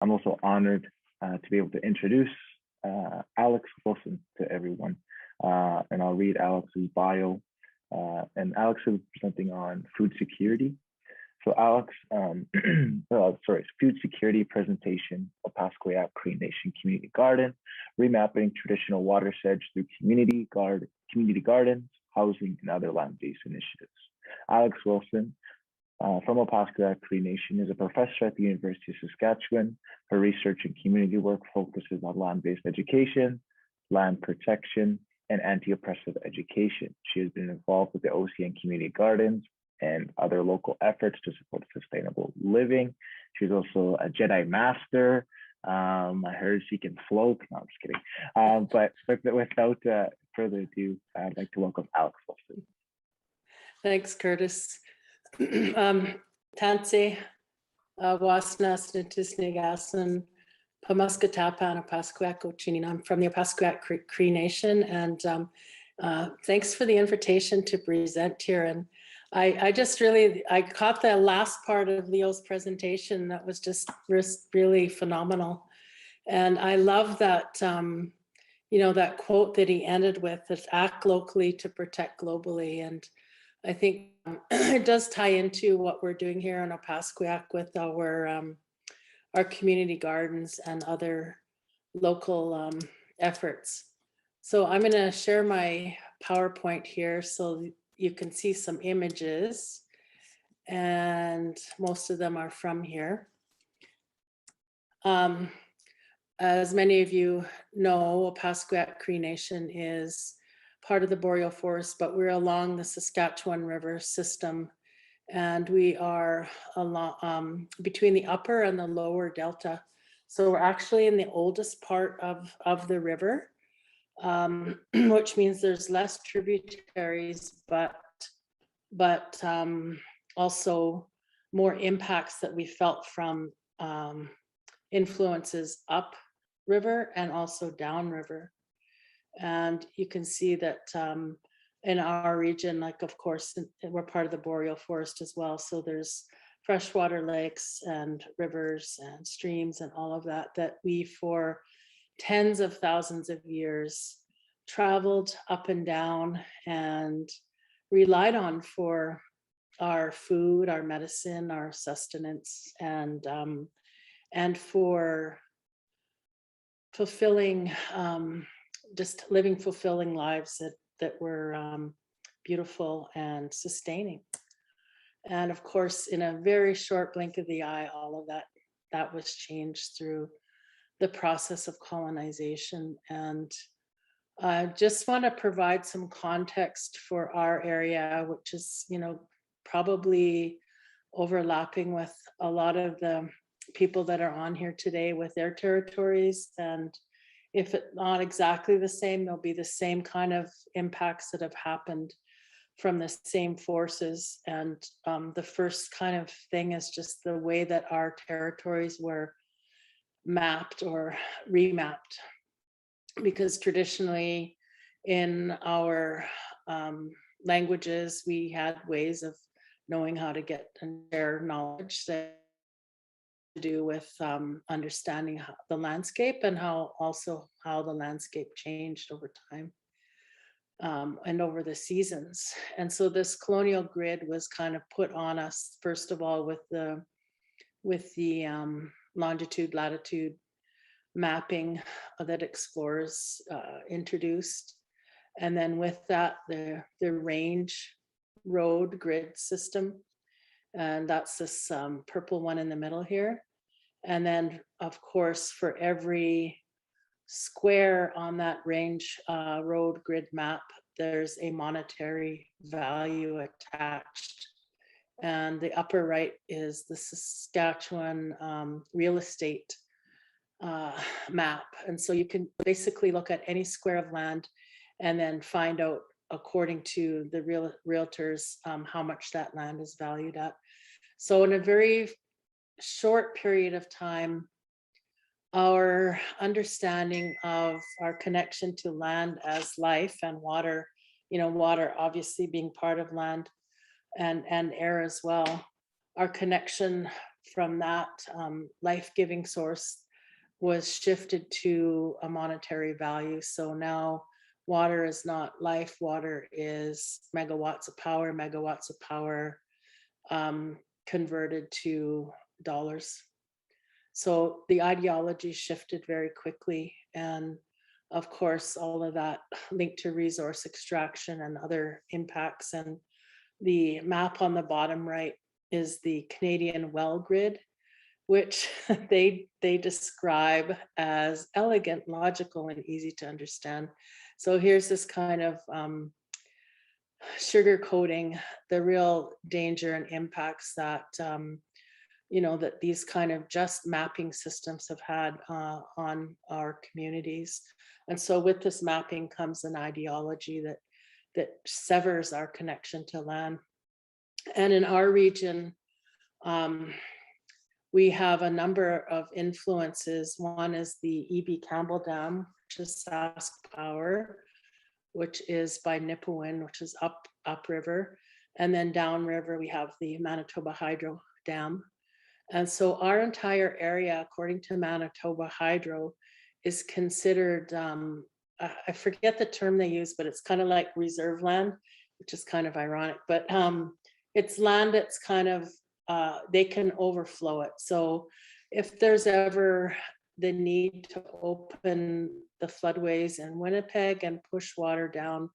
I'm also honored to be able to introduce Alex Wilson to everyone. And I'll read Alex's bio. And Alex is presenting on food security. So Alex, food security presentation, Opaskwayak Cree Nation Community Garden, remapping traditional watersheds through community gardens, housing, and other land-based initiatives. Alex Wilson from Opaskwayak Cree Nation is a professor at the University of Saskatchewan. Her research and community work focuses on land-based education, land protection, and anti-oppressive education. She has been involved with the OCN Community Gardens and other local efforts to support sustainable living. She's also a Jedi Master. I heard she can float. No, I'm just kidding. But without further ado, I'd like to welcome Alex Wilson. Thanks, Curtis. Tanse, Wasnas, Nitisnigasan, Pamaskatapan, Opaskwayak Ochinin. I'm from the Opaskwayak Cree Nation, and thanks for the invitation to present here. And I caught the last part of Leo's presentation. That was just really phenomenal. And I love that, that quote that he ended with, that act locally to protect globally. And I think it does tie into what we're doing here in Opaskwayak with our community gardens and other local efforts. So I'm going to share my PowerPoint here so you can see some images, and most of them are from here. As many of you know, Opaskwayak Cree Nation is part of the boreal forest, but we're along the Saskatchewan River system, and we are along between the upper and the lower delta. So we're actually in the oldest part of the river, which means there's less tributaries, but also more impacts that we felt from influences up river and also down river. And you can see that in our region, like, of course, we're part of the boreal forest as well. So there's freshwater lakes and rivers and streams and all of that we, for tens of thousands of years, traveled up and down and relied on for our food, our medicine, our sustenance, and for fulfilling, just living fulfilling lives that were beautiful and sustaining. And of course, in a very short blink of the eye, all of that was changed through the process of colonization. And I just want to provide some context for our area, which is, probably overlapping with a lot of the people that are on here today with their territories. And if it's not exactly the same, there'll be the same kind of impacts that have happened from the same forces. And the first kind of thing is just the way that our territories were mapped or remapped, because traditionally in our languages, we had ways of knowing how to get and share knowledge that to do with understanding the landscape and how the landscape changed over time and over the seasons. And so this colonial grid was kind of put on us, first of all, with the longitude, latitude mapping that explorers introduced. And then with that, the range road grid system. And that's this purple one in the middle here. And then, of course, for every square on that range road grid map, there's a monetary value attached. And the upper right is the Saskatchewan real estate map. And so you can basically look at any square of land and then find out, according to the realtors, how much that land is valued at. So in a very short period of time, our understanding of our connection to land as life and water, water obviously being part of land and air as well, our connection from that life-giving source was shifted to a monetary value. So now water is not life, water is megawatts of power converted to dollars. So the ideology shifted very quickly. And of course, all of that linked to resource extraction and other impacts. And the map on the bottom right is the Canadian well grid, which they describe as elegant, logical, and easy to understand. So here's this kind of sugarcoating the real danger and impacts that that these kind of just mapping systems have had on our communities. And so with this mapping comes an ideology that severs our connection to land. And in our region, we have a number of influences. One is the E.B. Campbell Dam, which is Sask Power, which is by Nipawin, which is upriver. And then downriver, we have the Manitoba Hydro Dam. And so our entire area, according to Manitoba Hydro, is considered, I forget the term they use, but it's kind of like reserve land, which is kind of ironic, but it's land that's kind of, they can overflow it. So if there's ever the need to open the floodways in Winnipeg and push water down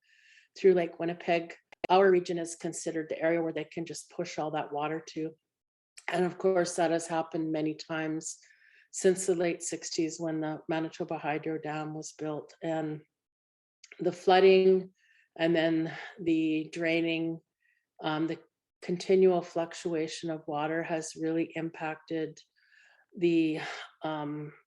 through Lake Winnipeg, our region is considered the area where they can just push all that water to. And of course, that has happened many times since the late 60s when the Manitoba Hydro Dam was built. And the flooding and then the draining, the continual fluctuation of water has really impacted the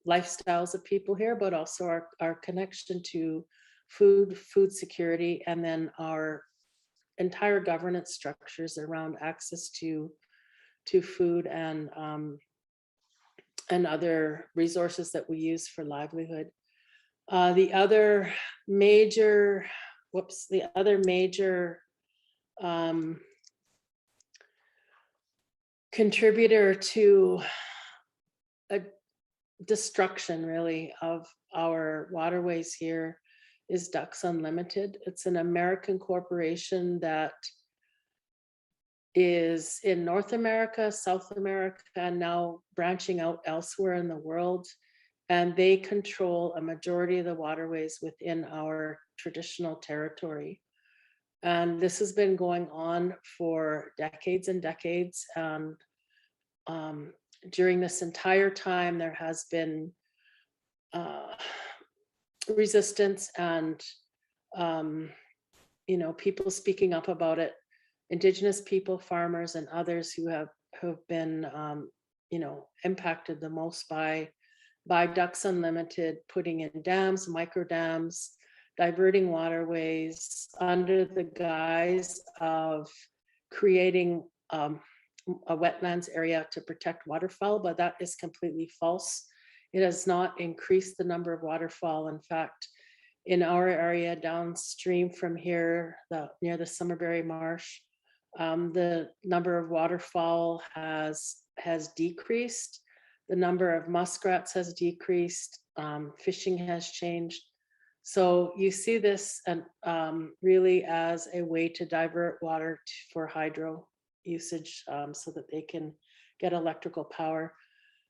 lifestyles of people here, but also our connection to food security, and then our entire governance structures around access to food and other resources that we use for livelihood. The other major contributor to a destruction really of our waterways here is Ducks Unlimited. It's an American corporation that is in North America, South America, and now branching out elsewhere in the world. And they control a majority of the waterways within our traditional territory. And this has been going on for decades and decades. And during this entire time, there has been resistance and people speaking up about it. Indigenous people, farmers, and others who have been impacted the most by Ducks Unlimited putting in dams, micro dams, diverting waterways under the guise of creating a wetlands area to protect waterfowl, but that is completely false. It has not increased the number of waterfowl. In fact, in our area downstream from here, near the Summerberry Marsh, the number of waterfowl has decreased. The number of muskrats has decreased. Fishing has changed. So you see this really as a way to divert water for hydro usage so that they can get electrical power.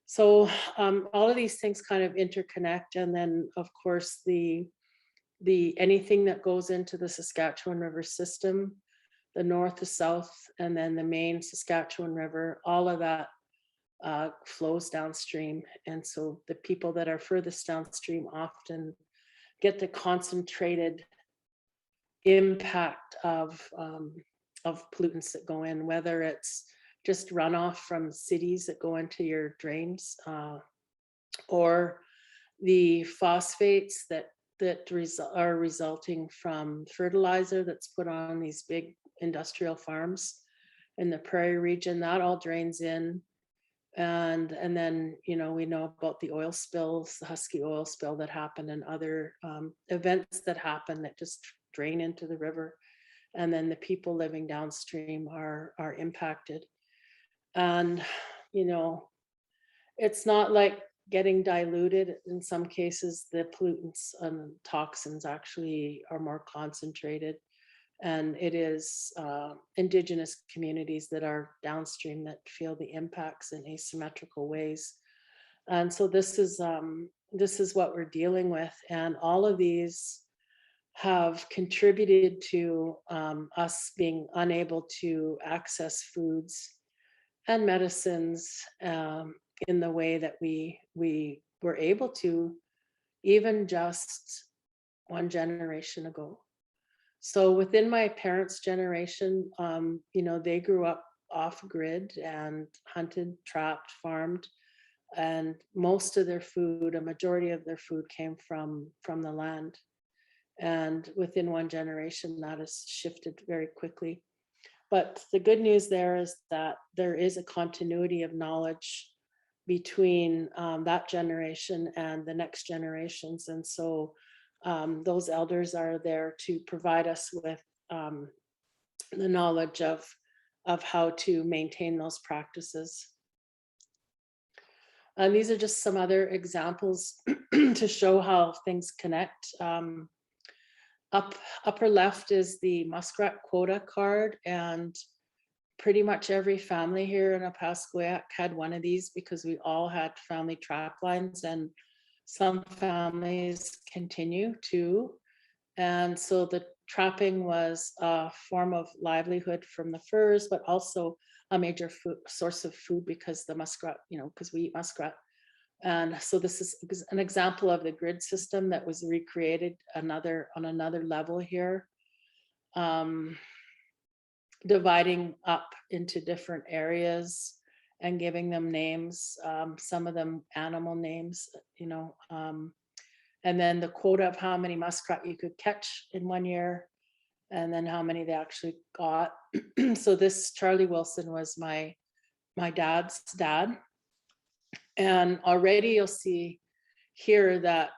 So all of these things kind of interconnect. And then of course the anything that goes into the Saskatchewan River system, the north to south, and then the main Saskatchewan River, all of that flows downstream. And so the people that are furthest downstream often get the concentrated impact of pollutants that go in, whether it's just runoff from cities that go into your drains, or the phosphates that are resulting from fertilizer that's put on these big industrial farms in the prairie region. That all drains in. And then, we know about the oil spills, the Husky oil spill that happened, and other events that happen that just drain into the river. And then the people living downstream are impacted. And you know, it's not like getting diluted. In some cases, the pollutants and toxins actually are more concentrated. And it is Indigenous communities that are downstream that feel the impacts in asymmetrical ways. And so this is what we're dealing with. And all of these have contributed to us being unable to access foods and medicines in the way that we were able to even just one generation ago. So within my parents' generation, you know, they grew up off grid and hunted, trapped, farmed, and most of their food, a majority of their food came from the land. And within one generation, that has shifted very quickly. But the good news there is that there is a continuity of knowledge between that generation and the next generations. And so those elders are there to provide us with the knowledge of how to maintain those practices. And these are just some other examples to show how things connect. Upper left is the muskrat quota card, and pretty much every family here in Opaskwayak had one of these because we all had family trap lines, and some families continue to. And so the trapping was a form of livelihood from the furs, but also a major source of food because the muskrat, you know, because we eat muskrat. And so this is an example of the grid system that was recreated on another level here, dividing up into different areas and giving them names, some of them animal names, you know, and then the quota of how many muskrat you could catch in 1 year, and then how many they actually got. So this Charlie Wilson was my dad's dad. And already you'll see here that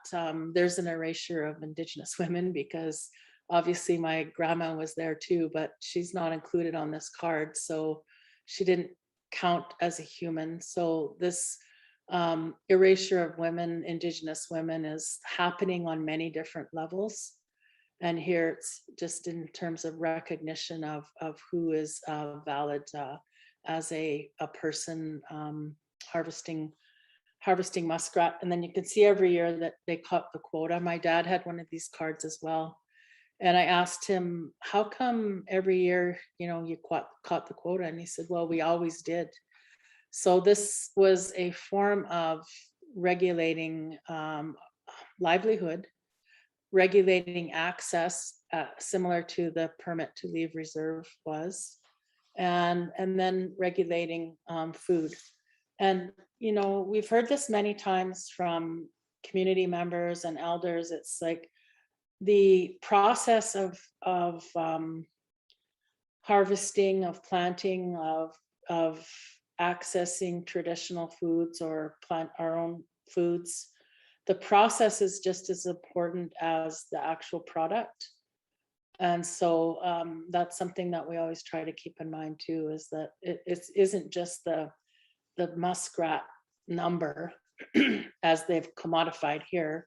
there's an erasure of Indigenous women, because obviously my grandma was there too, but she's not included on this card. So she didn't count as a human. So this erasure of women, Indigenous women, is happening on many different levels. And here it's just in terms of recognition of who is valid as a person harvesting muskrat. And then you can see every year that they caught the quota. My dad had one of these cards as well. And I asked him, how come every year, you know, you caught the quota? And he said, well, we always did. So this was a form of regulating livelihood, regulating access, similar to the permit to leave reserve was, and then regulating food. And, you know, we've heard this many times from community members and elders. It's like the process of harvesting, of planting, of accessing traditional foods or plant our own foods. The process is just as important as the actual product. And so that's something that we always try to keep in mind too, is that it isn't just the muskrat number as they've commodified here.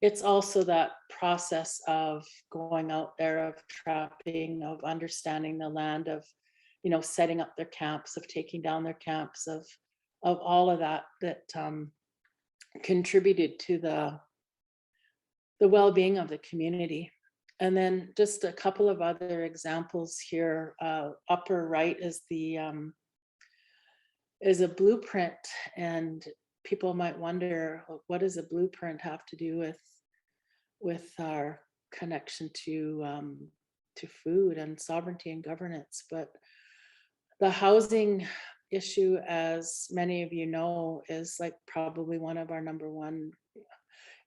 It's also that process of going out there, of trapping, of understanding the land, of, you know, setting up their camps, of taking down their camps, of all of that contributed to the well-being of the community. And then just a couple of other examples here. Upper right is is a blueprint, and people might wonder, what does a blueprint have to do with our connection to food and sovereignty and governance? But the housing issue, as many of you know, is like probably one of our number one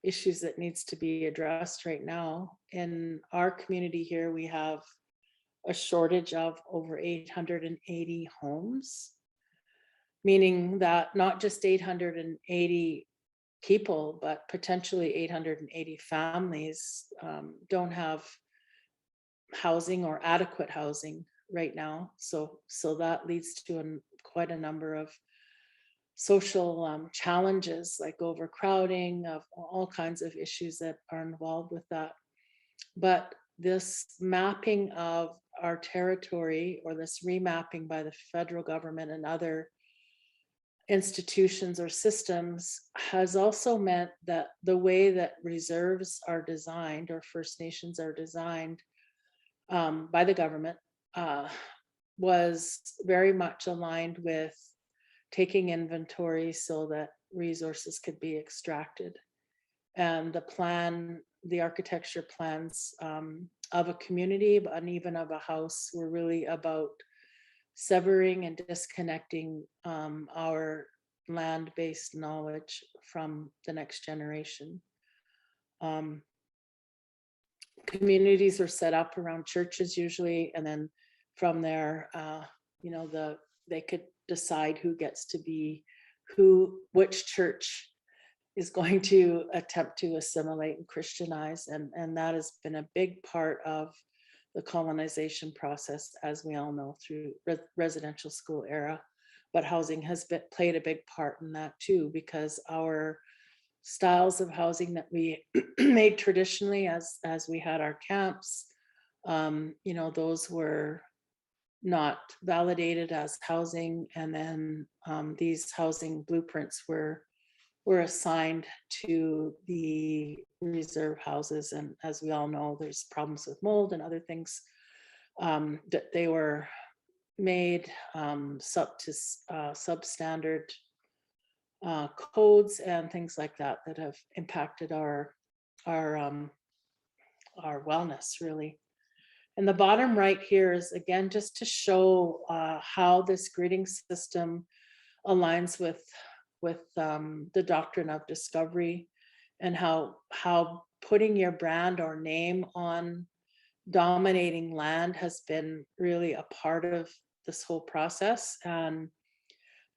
issues that needs to be addressed right now. In our community here, we have a shortage of over 880 homes, meaning that not just 880 people, but potentially 880 families don't have housing or adequate housing right now. So that leads to quite a number of social challenges like overcrowding, of all kinds of issues that are involved with that. But this mapping of our territory, or this remapping by the federal government and other institutions or systems, has also meant that the way that reserves are designed, or First Nations are designed by the government, was very much aligned with taking inventory so that resources could be extracted. And the architecture plans of a community and even of a house were really about severing and disconnecting our land-based knowledge from the next generation. Communities are set up around churches usually, and then from there, they could decide who gets to be which church is going to attempt to assimilate and Christianize, and that has been a big part of the colonization process, as we all know, through residential school era. But housing has played a big part in that too, because our styles of housing that we made traditionally as we had our camps, those were not validated as housing. And then these housing blueprints were assigned to the reserve houses. And as we all know, there's problems with mold and other things, that they were made substandard codes and things like that have impacted our wellness, really. And the bottom right here is, again, just to show how this grading system aligns with the doctrine of discovery, and how putting your brand or name on dominating land has been really a part of this whole process. And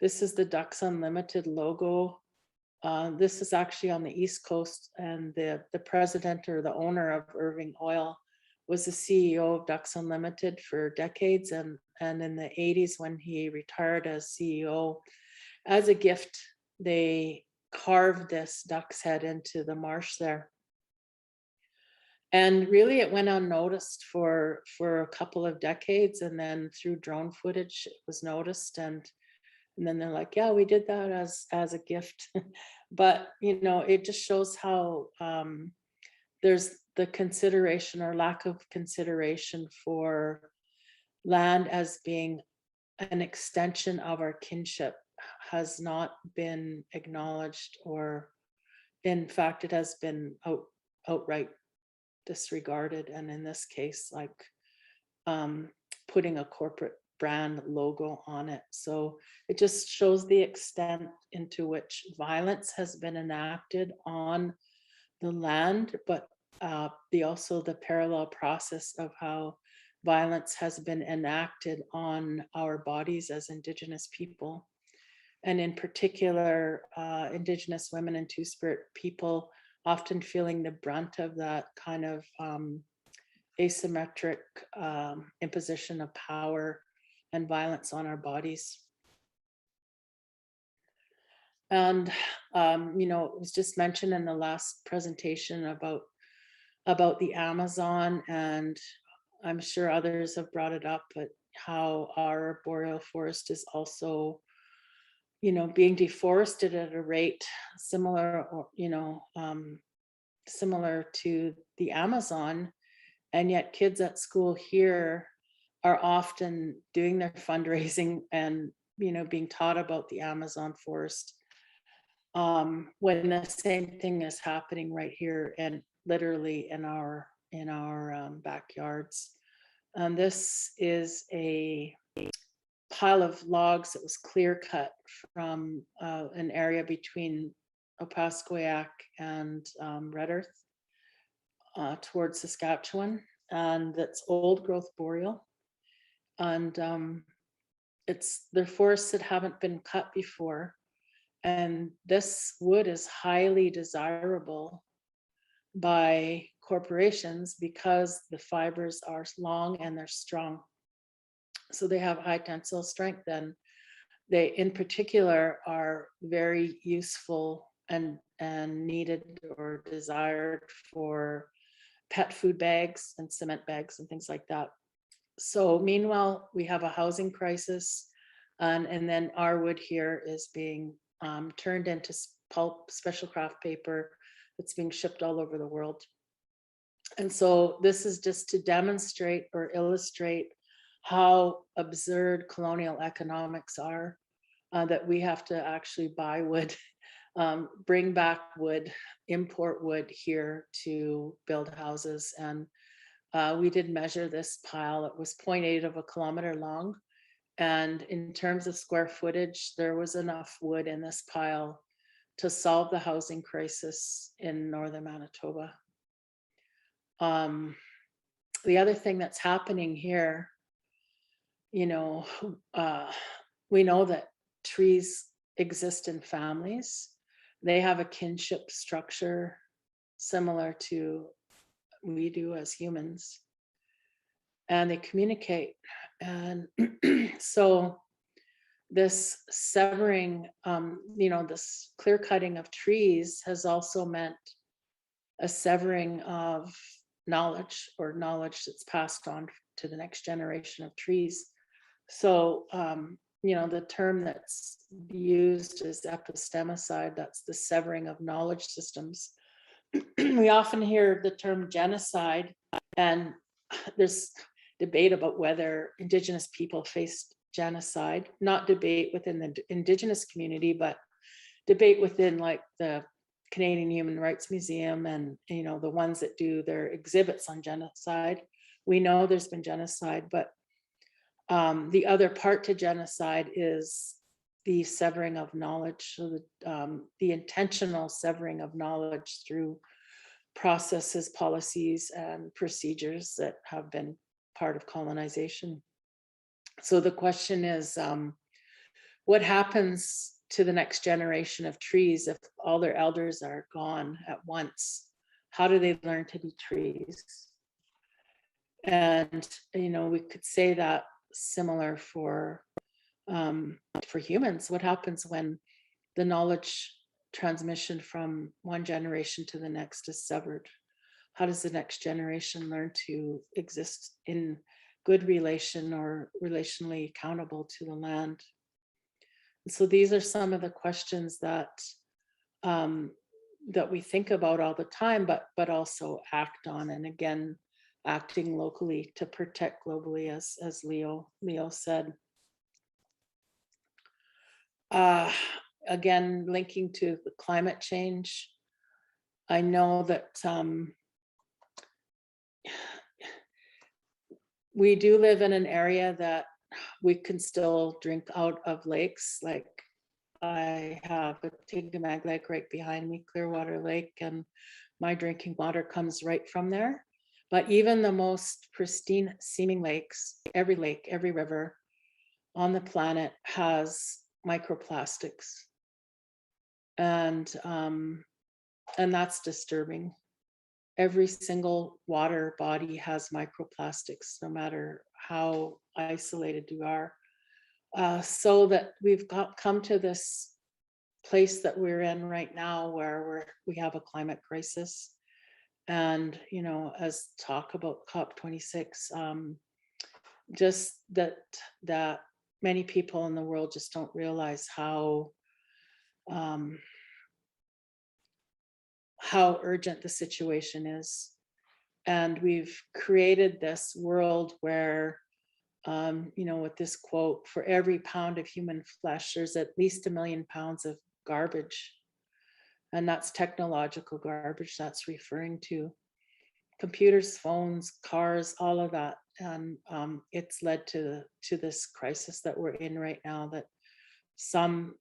this is the Ducks Unlimited logo. This is actually on the East Coast, and the president or the owner of Irving Oil was the CEO of Ducks Unlimited for decades. And in the 80s, when he retired as CEO, as a gift, they carved this duck's head into the marsh there. And really, it went unnoticed for a couple of decades, and then through drone footage, it was noticed, and then they're like, yeah, we did that as a gift. But it just shows how there's the consideration or lack of consideration for land as being an extension of our kinship has not been acknowledged, or in fact, it has been outright disregarded. And in this case, like putting a corporate brand logo on it. So it just shows the extent into which violence has been enacted on the land, but also the parallel process of how violence has been enacted on our bodies as Indigenous people. And in particular, Indigenous women and Two-Spirit people often feeling the brunt of that kind of asymmetric imposition of power and violence on our bodies. And it was just mentioned in the last presentation about the Amazon, and I'm sure others have brought it up, but how our boreal forest is also being deforested at a rate similar to the Amazon. And yet kids at school here are often doing their fundraising and being taught about the Amazon forest, when the same thing is happening right here and literally in our backyards. And this is a pile of logs that was clear cut from an area between Opaskwayak and Red Earth towards Saskatchewan, and that's old growth boreal. And they're forests that haven't been cut before, and this wood is highly desirable by corporations because the fibers are long and they're strong. So they have high tensile strength, and they in particular are very useful and needed or desired for pet food bags and cement bags and things like that. So meanwhile, we have a housing crisis, and then our wood here is being turned into pulp, special craft paper that's being shipped all over the world. And so this is just to demonstrate or illustrate how absurd colonial economics are, that we have to actually buy wood, bring back wood, import wood here to build houses. And we did measure this pile. It was 0.8 of a kilometer long. And in terms of square footage, there was enough wood in this pile to solve the housing crisis in northern Manitoba. The other thing that's happening here, you know, we know that trees exist in families. They have a kinship structure similar to we do as humans, and they communicate. And so this severing, this clear cutting of trees has also meant a severing of knowledge, or knowledge that's passed on to the next generation of trees. So, the term that's used is epistemicide. That's the severing of knowledge systems. We often hear the term genocide, and there's debate about whether Indigenous people faced genocide, not debate within the Indigenous community, but debate within like the Canadian Human Rights Museum and, the ones that do their exhibits on genocide. We know there's been genocide, but the other part to genocide is the severing of knowledge. So the intentional severing of knowledge through processes, policies, and procedures that have been part of colonization. So the question is, what happens to the next generation of trees if all their elders are gone at once? How do they learn to be trees? And we could say that similar for humans. What happens when the knowledge transmission from one generation to the next is severed? How does the next generation learn to exist in good relation or relationally accountable to the land? And so these are some of the questions that that we think about all the time, but also act on. And again, acting locally to protect globally, as Leo said. Again, linking to the climate change, I know that we do live in an area that we can still drink out of lakes. Like I have a Tigamag Lake right behind me, Clearwater Lake, and my drinking water comes right from there. But even the most pristine seeming lakes, every lake, every river on the planet has microplastics. And that's disturbing. Every single water body has microplastics, no matter how isolated you are. So that we've come to this place that we're in right now, where we have a climate crisis. And, as talk about COP26, just that many people in the world just don't realize how urgent the situation is. And we've created this world where, with this quote, for every pound of human flesh, there's at least 1 million pounds of garbage. And that's technological garbage. That's referring to computers, phones, cars, all of that. And it's led to this crisis that we're in right now, that some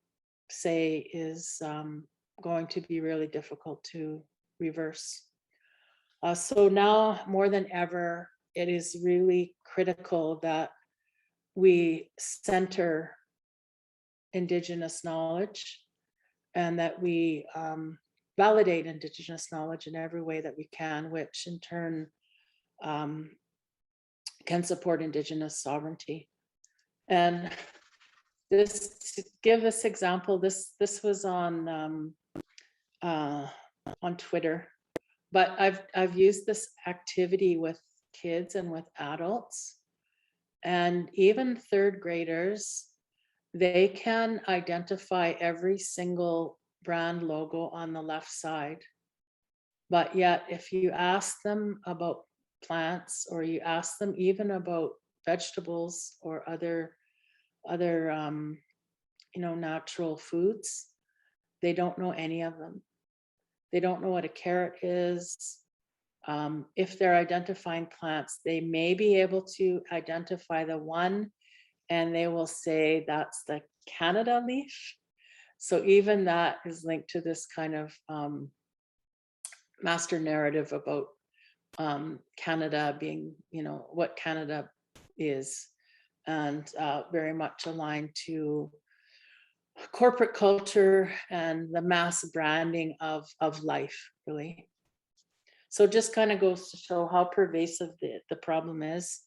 say is going to be really difficult to reverse. So now more than ever, it is really critical that we center Indigenous knowledge, and that we validate Indigenous knowledge in every way that we can, which in turn can support Indigenous sovereignty. And This, to give this example, this was on Twitter, but I've used this activity with kids and with adults, and even third graders, they can identify every single brand logo on the left side. But yet, if you ask them about plants, or you ask them even about vegetables or other natural foods, they don't know any of them. They don't know what a carrot is. If they're identifying plants, they may be able to identify the one, and they will say that's the Canada leaf. So even that is linked to this kind of master narrative about Canada being, what Canada is, and very much aligned to corporate culture and the mass branding of life, really. So just kind of goes to show how pervasive the problem is.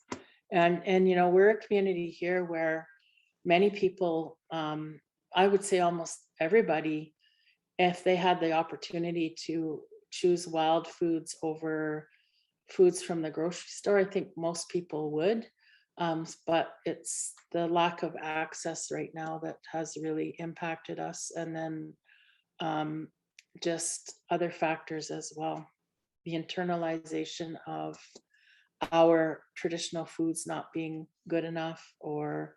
And we're a community here where many people, I would say almost everybody, if they had the opportunity to choose wild foods over foods from the grocery store, I think most people would. But it's the lack of access right now that has really impacted us. And then just other factors as well. The internalization of our traditional foods not being good enough, or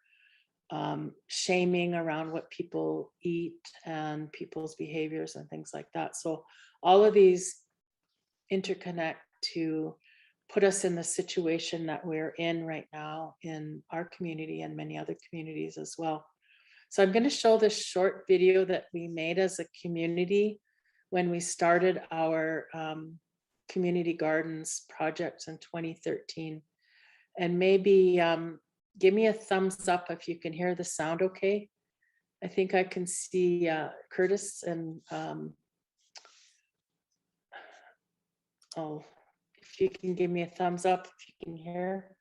shaming around what people eat and people's behaviors and things like that. So all of these interconnect to put us in the situation that we're in right now in our community and many other communities as well. So I'm going to show this short video that we made as a community when we started our community gardens projects in 2013. And maybe give me a thumbs up if you can hear the sound okay. I think I can see Curtis and if you can give me a thumbs up if you can hear.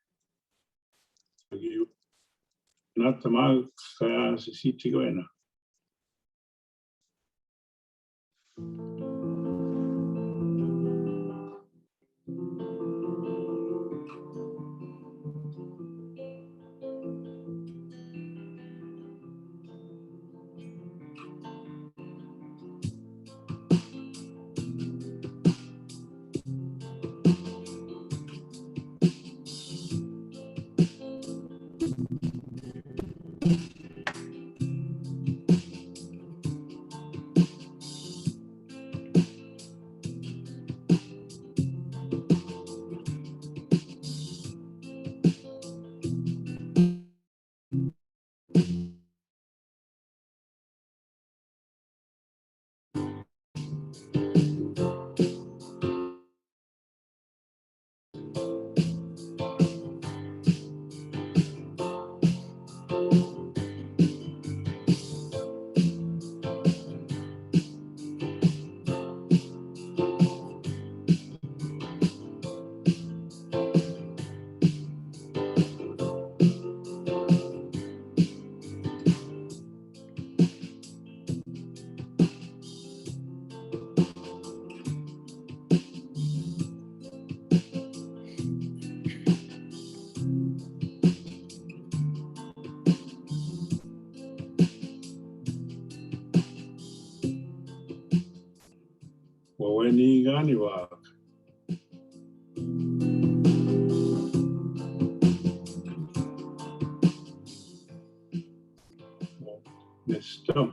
Nesto.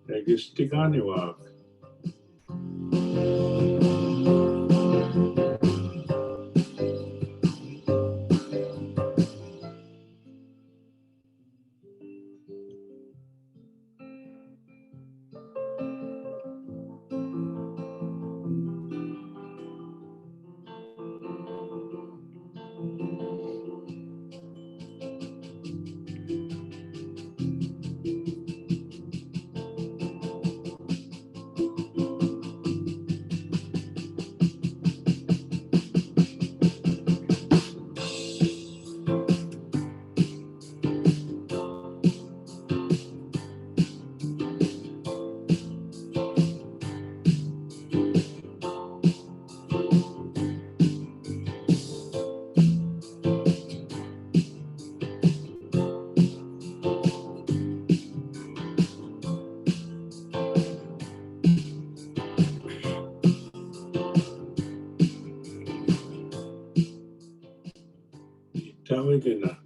Registiganiwak. Kina.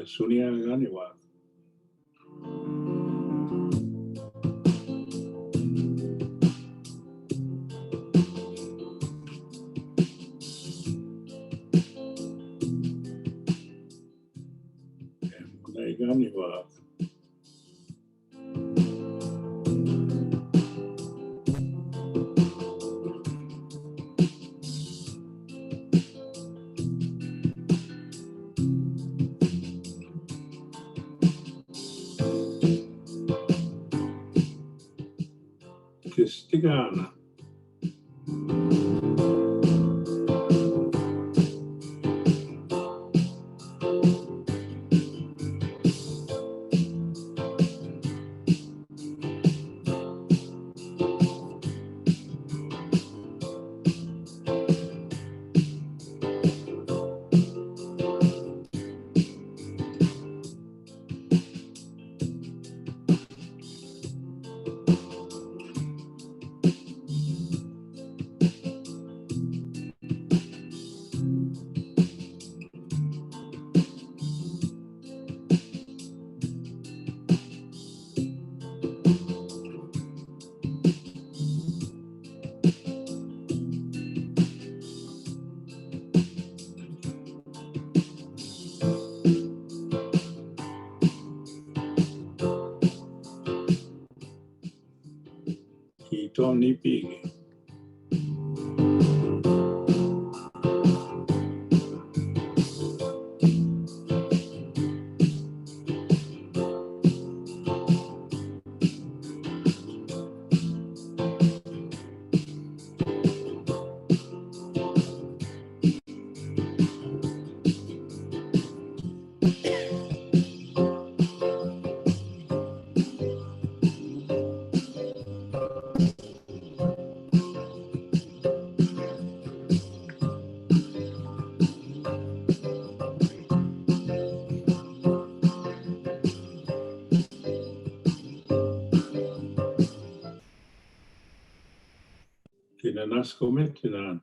Sunia Ganiwa. Ganiwa. Kistigana. Tony Piggy. Kinanasko Metinan.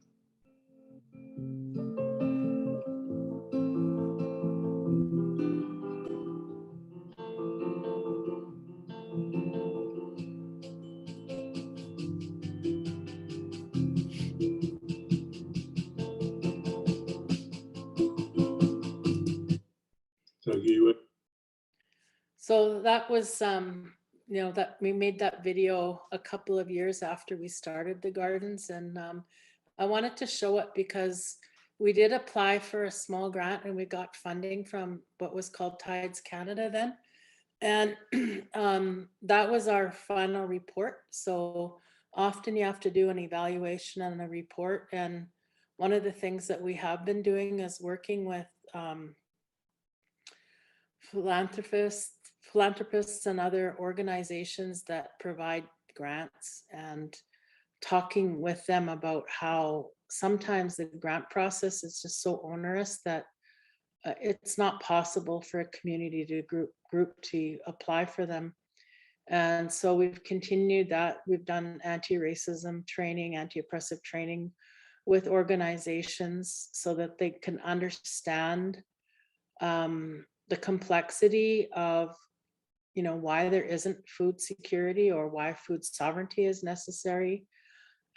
So that was, that we made that video a couple of years after we started the gardens, and I wanted to show it because we did apply for a small grant and we got funding from what was called Tides Canada then. And that was our final report. So often you have to do an evaluation and a report. And one of the things that we have been doing is working with philanthropists and other organizations that provide grants, and talking with them about how sometimes the grant process is just so onerous that it's not possible for a community to group to apply for them. And so we've continued that. We've done anti-racism training, anti-oppressive training with organizations so that they can understand the complexity of, why there isn't food security or why food sovereignty is necessary,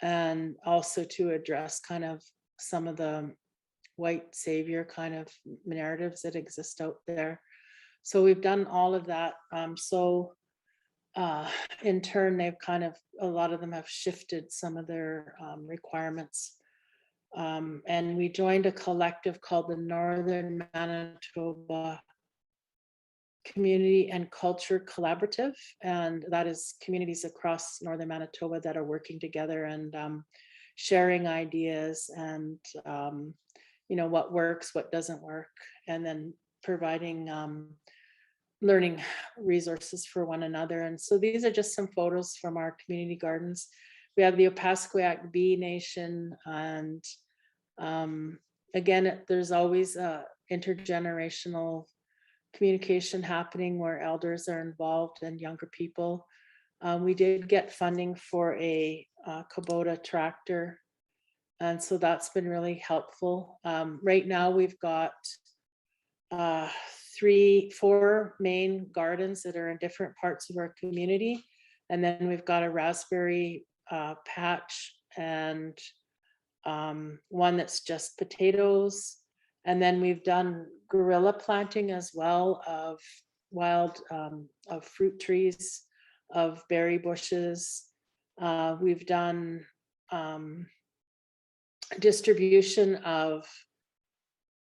and also to address kind of some of the white savior kind of narratives that exist out there. So we've done all of that. In turn, they've a lot of them have shifted some of their requirements And we joined a collective called the Northern Manitoba Community and Culture Collaborative, and that is communities across Northern Manitoba that are working together and sharing ideas and what works, what doesn't work, and then providing learning resources for one another. And so these are just some photos from our community gardens. We have the Opaskwayak Cree Nation, and again, there's always a intergenerational communication happening where elders are involved and younger people. We did get funding for a Kubota tractor, and so that's been really helpful. Right now we've got 4 main gardens that are in different parts of our community, and then we've got a raspberry patch and one that's just potatoes. And then we've done guerrilla planting as well of wild of fruit trees, of berry bushes. We've done distribution of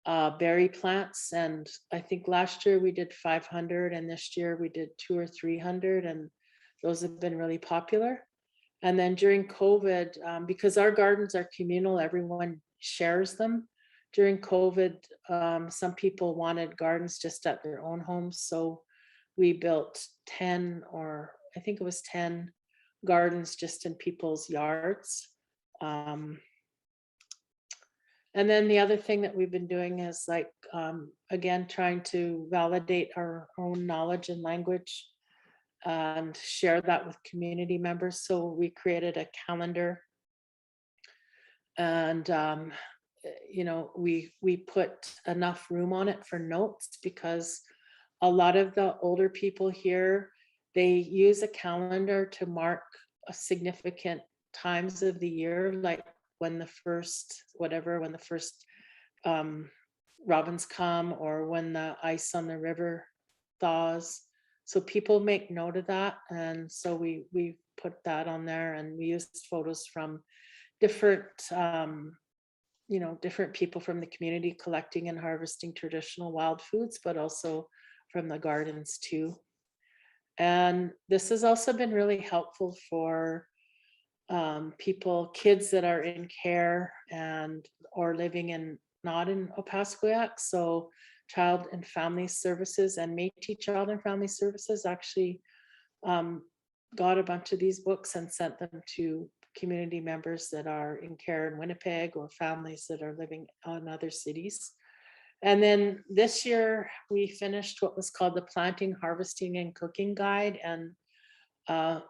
berry plants, and I think last year we did 500, and this year we did 200 or 300, and those have been really popular. And then during COVID, because our gardens are communal, everyone shares them. During COVID, some people wanted gardens just at their own homes, so we built 10, or I think it was 10 gardens just in people's yards. And then the other thing that we've been doing is like, again, trying to validate our own knowledge and language and share that with community members. So we created a calendar, and we put enough room on it for notes, because a lot of the older people here, they use a calendar to mark a significant times of the year, like when the first robins come, or when the ice on the river thaws. So people make note of that, and so we put that on there, and we used photos from different different people from the community collecting and harvesting traditional wild foods, but also from the gardens too. And this has also been really helpful for kids that are in care or living not in Opaskwayak. So Child and Family Services and Métis Child and Family Services actually got a bunch of these books and sent them to community members that are in care in Winnipeg, or families that are living in other cities. And then this year we finished what was called the Planting, Harvesting, and Cooking Guide. And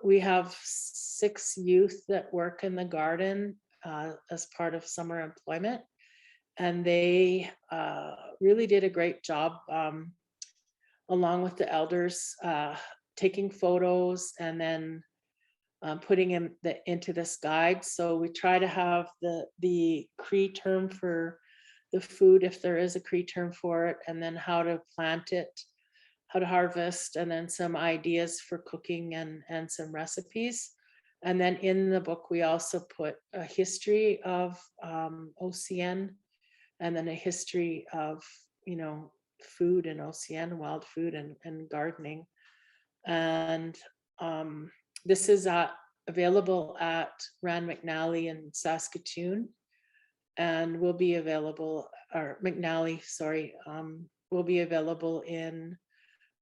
we have 6 youth that work in the garden as part of summer employment. And they really did a great job along with the elders, taking photos and then putting into this guide. So we try to have the Cree term for the food, if there is a Cree term for it, and then how to plant it, how to harvest, and then some ideas for cooking and some recipes. And then in the book, we also put a history of OCN, and then a history of, food in OCN, wild food and gardening. And this is available at Rand McNally in Saskatoon, and will be available, or McNally, sorry, will be available in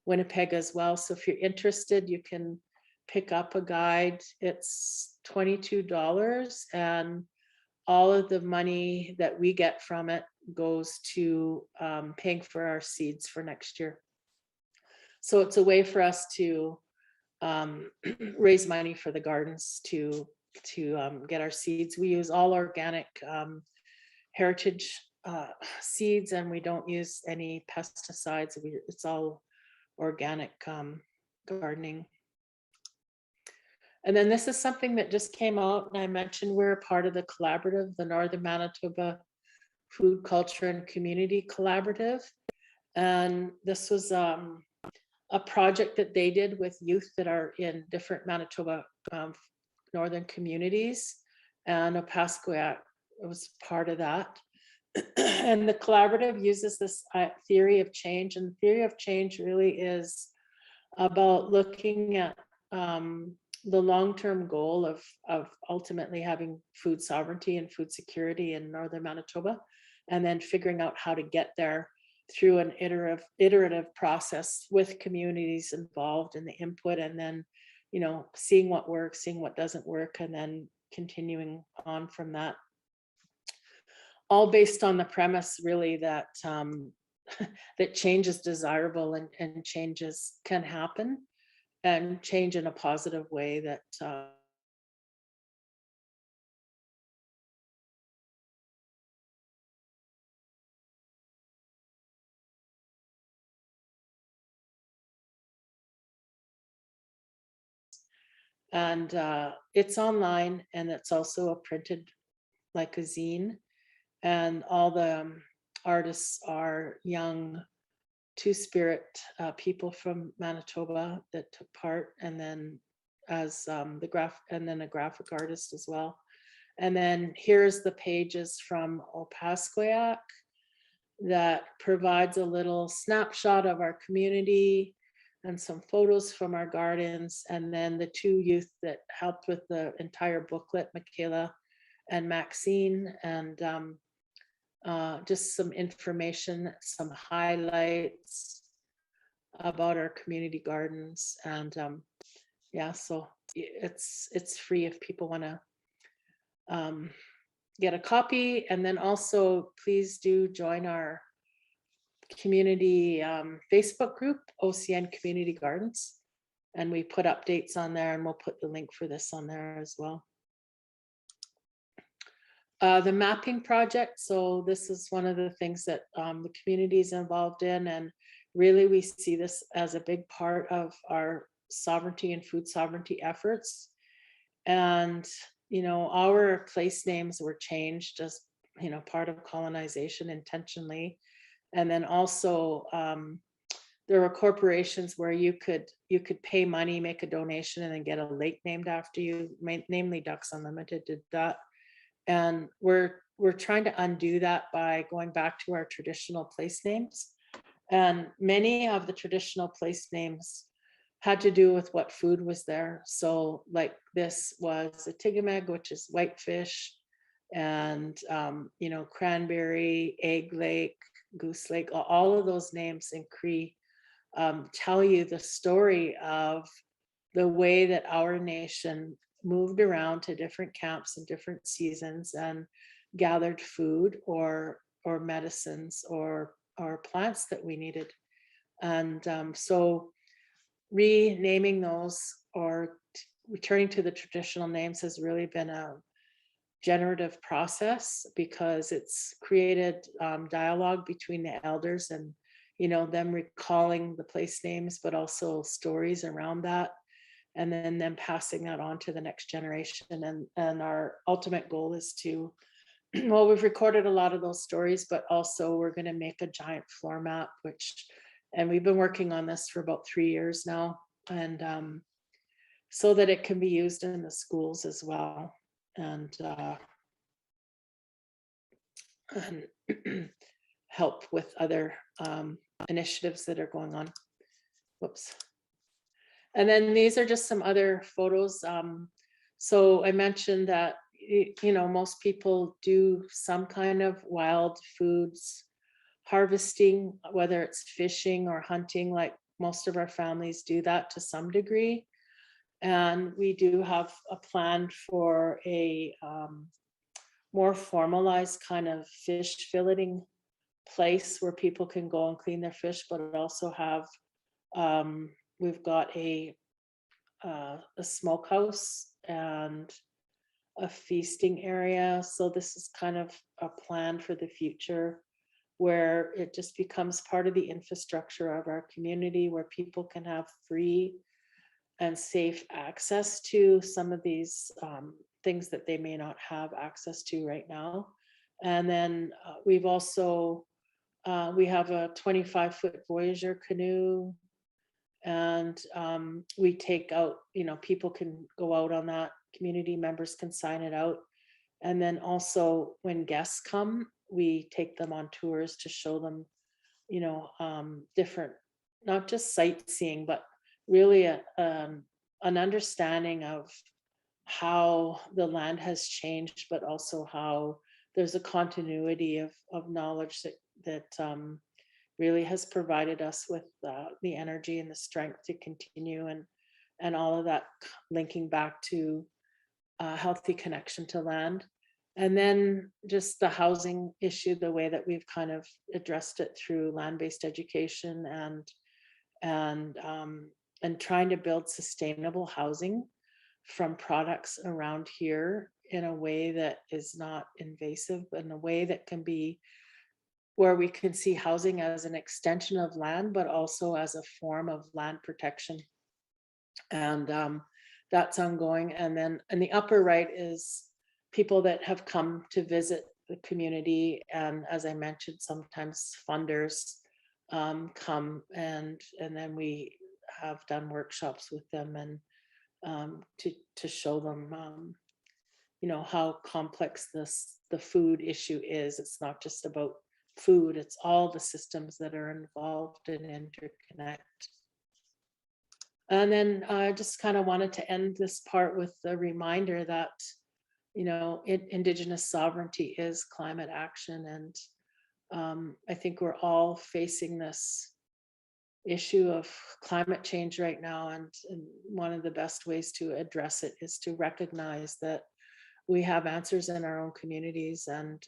Winnipeg as well. So if you're interested, you can pick up a guide. It's $22, and all of the money that we get from it goes to paying for our seeds for next year. So it's a way for us to raise money for the gardens to get our seeds. We use all organic heritage seeds, and we don't use any pesticides. It's all organic gardening. And then this is something that just came out, and I mentioned we're a part of the collaborative, the Northern Manitoba Food, Culture, and Community Collaborative. And this was a project that they did with youth that are in different Manitoba northern communities. And Opaskwayak it was part of that. And the collaborative uses this theory of change, and the theory of change really is about looking at the long-term goal of ultimately having food sovereignty and food security in northern Manitoba, and then figuring out how to get there through an iterative process with communities involved in the input, and then, you know, seeing what works, seeing what doesn't work, and then continuing on from that. All based on the premise really that that change is desirable, and changes can happen, and change in a positive way that and it's online, and it's also a printed like a zine, and all the artists are young two-spirit people from Manitoba that took part, and then as a graphic artist as well. And then here's the pages from Opaskwayak that provides a little snapshot of our community and some photos from our gardens. And then the two youth that helped with the entire booklet, Michaela and Maxine, and just some information, some highlights about our community gardens. And yeah, so it's free if people want to get a copy. And then also please do join our community Facebook group, OCN Community Gardens, and we put updates on there, and we'll put the link for this on there as well. The mapping project, so this is one of the things that the community is involved in, and really we see this as a big part of our sovereignty and food sovereignty efforts. And you know, our place names were changed as, you know, part of colonization intentionally. And then also there were corporations where you could pay money, make a donation, and then get a lake named after you. Namely Ducks Unlimited did that. And we're trying to undo that by going back to our traditional place names. And many of the traditional place names had to do with what food was there. So like this was a tigameg, which is whitefish, and you know, cranberry, egg lake, goose lake, all of those names in Cree tell you the story of the way that our nation moved around to different camps in different seasons and gathered food or medicines or plants that we needed. And so renaming those or returning to the traditional names has really been a generative process, because it's created dialogue between the elders, and you know, them recalling the place names, but also stories around that, and then them passing that on to the next generation. And our ultimate goal is to, well, we've recorded a lot of those stories, but also we're going to make a giant floor map, and we've been working on this for about 3 years now, and so that it can be used in the schools as well, and help with other initiatives that are going on. Whoops. And then these are just some other photos. So I mentioned that, you know, most people do some kind of wild foods harvesting, whether it's fishing or hunting, like most of our families do that to some degree. And we do have a plan for a more formalized kind of fish filleting place where people can go and clean their fish, but also have, we've got a smokehouse and a feasting area. So this is kind of a plan for the future, where it just becomes part of the infrastructure of our community, where people can have free and safe access to some of these things that they may not have access to right now. And then we've also, we have a 25-foot Voyager canoe, and we take out, you know, people can go out on that, community members can sign it out, And then also when guests come, we take them on tours to show them, different, not just sightseeing, but really an understanding of how the land has changed, but also how there's a continuity of knowledge that really has provided us with the energy and the strength to continue, and all of that linking back to a healthy connection to land. And then just the housing issue, the way that we've kind of addressed it through land-based education and trying to build sustainable housing from products around here in a way that is not invasive, but in a way that can be where we can see housing as an extension of land, but also as a form of land protection. And that's ongoing. And then in the upper right is people that have come to visit the community. And as I mentioned, sometimes funders come and then we have done workshops with them and to show them how complex the food issue is. It's not just about food, it's all the systems that are involved and interconnect. And then I just kind of wanted to end this part with the reminder that Indigenous sovereignty is climate action. And I think we're all facing this issue of climate change right now. And one of the best ways to address it is to recognize that we have answers in our own communities, and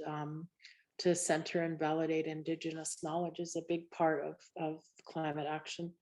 to center and validate Indigenous knowledge is a big part of climate action.